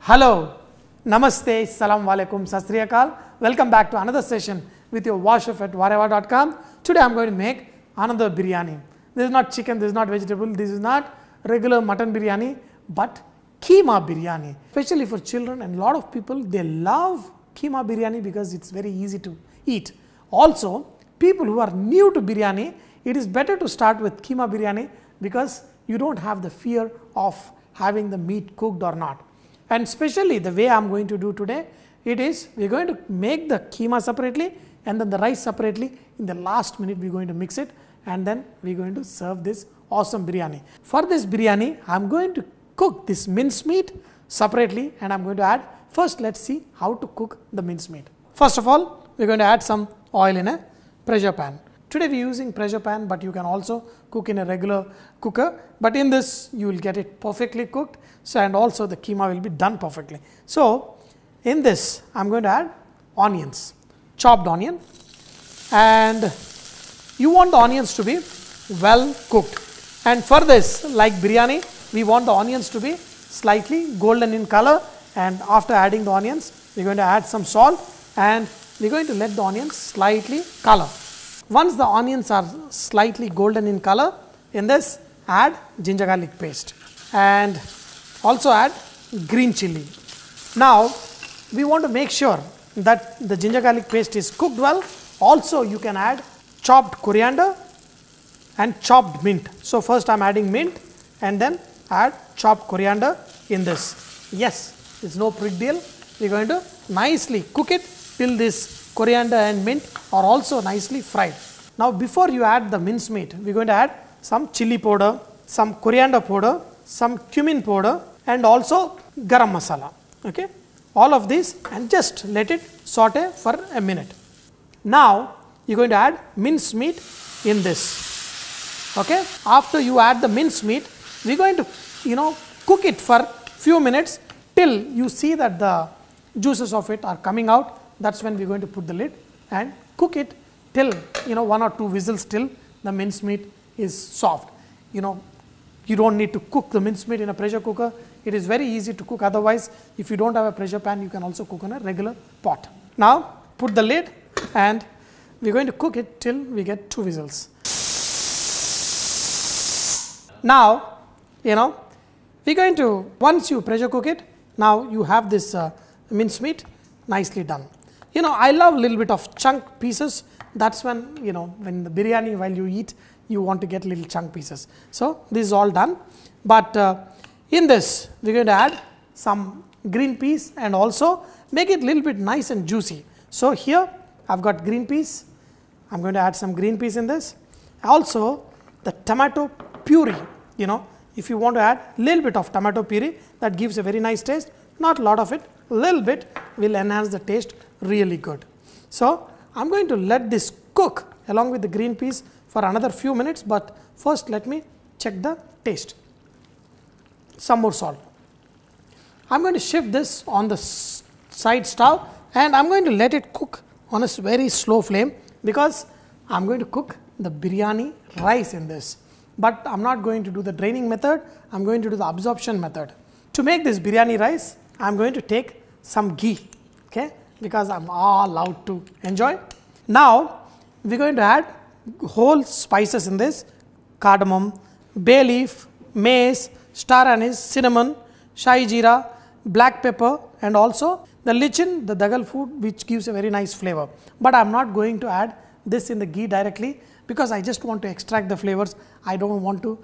Hello, Namaste, Salam Alaikum, Sat Sri Akal. Welcome back to another session with your VahChef at whatever.com. Today I am going to make another biryani. This is not chicken, this is not vegetable, this is not regular mutton biryani, but Keema Biryani. Especially for children and a lot of people, they love Keema Biryani because it's very easy to eat. Also, people who are new to biryani, it is better to start with Keema Biryani because you don't have the fear of having the meat cooked or not. And especially the way I am going to do today, it is we are going to make the keema separately and then the rice separately. In the last minute we are going to mix it and then we are going to serve this awesome biryani. For this biryani, I am going to cook this mince meat separately and I am going to add, first let's see how to cook the mince meat. First of all, we are going to add some oil in a pressure pan. Today we are using pressure pan, but you can also cook in a regular cooker, but in this you will get it perfectly cooked, so and also the keema will be done perfectly. So in this I am going to add onions, chopped onion, and you want the onions to be well cooked, and for this, like biryani, we want the onions to be slightly golden in color, and after adding the onions we are going to add some salt and we are going to let the onions slightly color. Once the onions are slightly golden in color, in this add ginger garlic paste and also add green chili. Now we want to make sure that the ginger garlic paste is cooked well. Also you can add chopped coriander and chopped mint. So first I am adding mint and then add chopped coriander in this. Yes, it's no big deal. We are going to nicely cook it till this coriander and mint are also nicely fried. Now before you add the mince meat, we are going to add some chili powder, some coriander powder, some cumin powder and also garam masala. Okay, all of this and just let it saute for a minute. Now you are going to add mince meat in this. Okay, after you add the mince meat, we are going to cook it for few minutes till you see that the juices of it are coming out. That's when we are going to put the lid and cook it till 1 or 2 whistles till the mince meat is soft. You don't need to cook the mince meat in a pressure cooker. It is very easy to cook. Otherwise, if you don't have a pressure pan, you can also cook on a regular pot. Now put the lid and we are going to cook it till we get 2 whistles. Now we are going to, once you pressure cook it, now you have this mince meat nicely done. I love a little bit of chunk pieces. That's when, when the biryani, while you eat, you want to get little chunk pieces. So this is all done. But in this, we are going to add some green peas and also make it a little bit nice and juicy. So here I've got green peas. I'm going to add some green peas in this. Also the tomato puree, if you want to add a little bit of tomato puree, that gives a very nice taste. Not a lot of it, a little bit will enhance the taste really good. So I'm going to let this cook along with the green peas for another few minutes, but first let me check the taste. Some more salt. I'm going to shift this on the side stove and I'm going to let it cook on a very slow flame because I'm going to cook the biryani rice in this. But I'm not going to do the draining method, I'm going to do the absorption method. To make this biryani rice, I'm going to take some ghee, okay, because I'm all allowed to enjoy. Now we're going to add whole spices in this: cardamom, bay leaf, mace, star anise, cinnamon, shahi jeera, black pepper and also the lichin, the dagal food, which gives a very nice flavor. But I'm not going to add this in the ghee directly because I just want to extract the flavors. I don't want to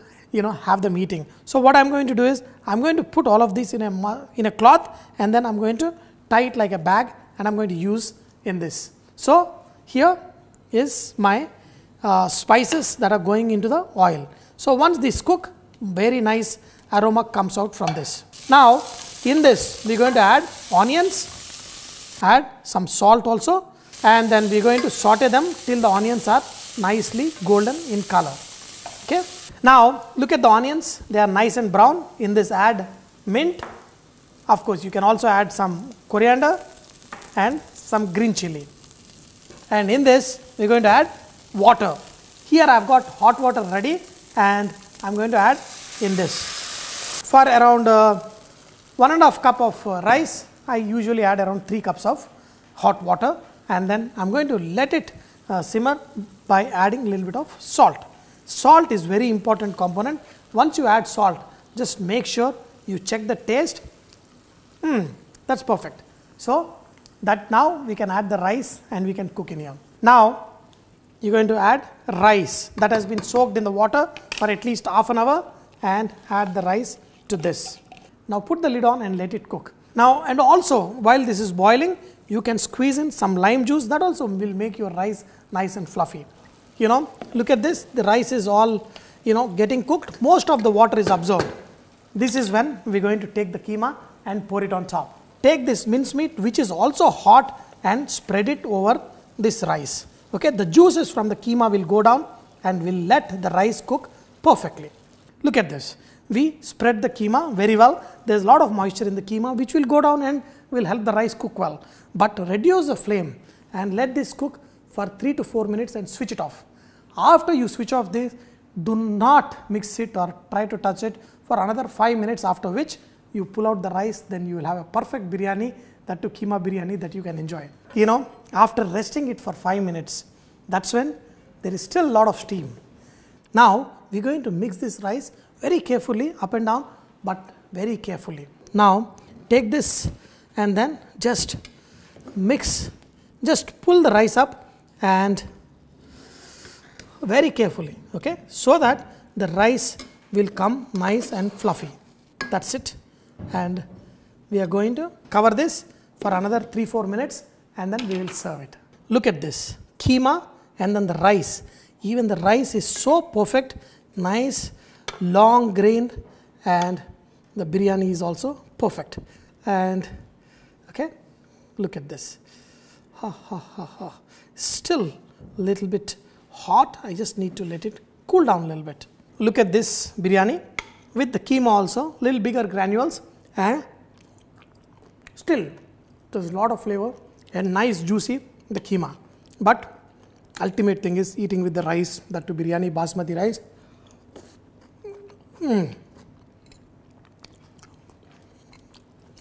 have them eating. So what I'm going to do is I'm going to put all of this in a cloth and then I'm going to tie it like a bag and I'm going to use in this. So here is my spices that are going into the oil. So once this cook, very nice aroma comes out from this. Now in this we are going to add onions, add some salt also, and then we are going to saute them till the onions are nicely golden in color. Okay. Now look at the onions, they are nice and brown. In this add mint. Of course you can also add some coriander and some green chili. And in this we are going to add water. Here I have got hot water ready and I am going to add in this. For around 1.5 cup of rice. I usually add around 3 cups of hot water, and then I'm going to let it simmer by adding a little bit of salt. Salt is very important component. Once you add salt, just make sure you check the taste. That's perfect. So that now we can add the rice and we can cook in here. Now you're going to add rice that has been soaked in the water for at least half an hour, and add the rice to this. Now put the lid on and let it cook. Now, and also while this is boiling, you can squeeze in some lime juice. That also will make your rice nice and fluffy. You know, look at this, the rice is all, you know, getting cooked. Most of the water is absorbed. This is when we're going to take the keema and pour it on top. Take this mincemeat, which is also hot, and spread it over this rice. Okay, the juices from the keema will go down and will let the rice cook perfectly. Look at this. We spread the keema very well. There's a lot of moisture in the keema which will go down and will help the rice cook well. But reduce the flame and let this cook for 3 to 4 minutes and switch it off. After you switch off this, do not mix it or try to touch it for another 5 minutes, after which you pull out the rice. Then you will have a perfect biryani, that too keema biryani, that you can enjoy. You know, after resting it for 5 minutes, that's when there is still a lot of steam. Now we're going to mix this rice very carefully, up and down, but very carefully. Now take this and then just mix, just pull the rice up and very carefully, okay, so that the rice will come nice and fluffy. That's it. And we are going to cover this for another 3-4 minutes, and then we will serve it. Look at this keema and then the rice. Even the rice is so perfect, nice, long grained, and the biryani is also perfect. And okay, look at this. Still a little bit hot. I just need to let it cool down a little bit. Look at this biryani with the keema also, little bigger granules, and still there's a lot of flavor and nice juicy the keema. But ultimate thing is eating with the rice, that to biryani basmati rice.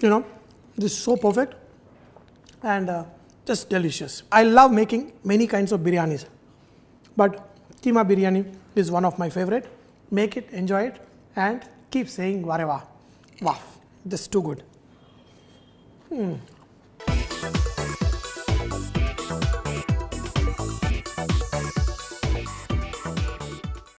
You know, this is so perfect and just delicious. I love making many kinds of biryanis, but keema biryani is one of my favorite. Make it, enjoy it, and keep saying "Vareva." Wow, this is too good.